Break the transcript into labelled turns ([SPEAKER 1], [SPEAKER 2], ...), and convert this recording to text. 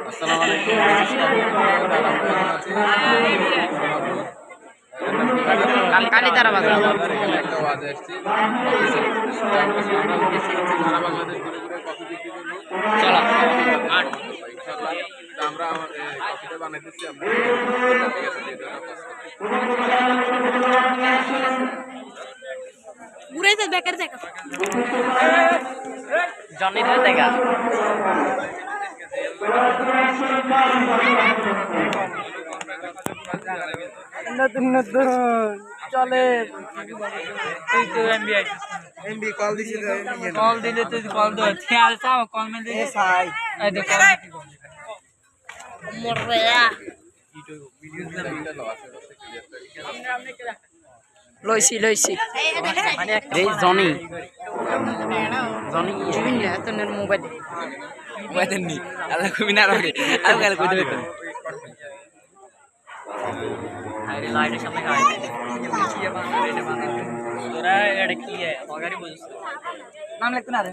[SPEAKER 1] আসসালামু আলাইকুম।
[SPEAKER 2] কালীতারা বাজার।
[SPEAKER 1] এখানে একটা ওয়াজ আসছি। আমরা উদ্দেশ্য হচ্ছে সারা বাংলাদেশ ঘুরে ঘুরে কফি বিক্রি করবো।
[SPEAKER 2] চলো
[SPEAKER 1] ইনশাআল্লাহ আমরা আমার কফিটা বানাইতেছি আপনার ঠিক আছে দিয়ে দেওয়ার কাজ করবো।
[SPEAKER 3] ঘুরাইতে বেকার দেখা
[SPEAKER 2] জনি ধরে দেখা
[SPEAKER 4] নতুন নতুন চলে তুই তো
[SPEAKER 5] এমবি কল দিছি তো
[SPEAKER 4] কল দিলে তুই কল দে খেয়াল চাও কল মেল দিলে
[SPEAKER 5] সাই
[SPEAKER 4] এই দেখ কল
[SPEAKER 3] মরয়া
[SPEAKER 2] লইছি এই জনি বিভিন্ন হাতের মোবাইল
[SPEAKER 5] ওয়াদেন নি আল্লাহ কবি না রাখে আর কাল কই দেবে তো
[SPEAKER 2] আরে লাইটের সামনে গাড়ি তোরা এটা কি অগারি বুঝছিস
[SPEAKER 4] নাম লিখতে না রে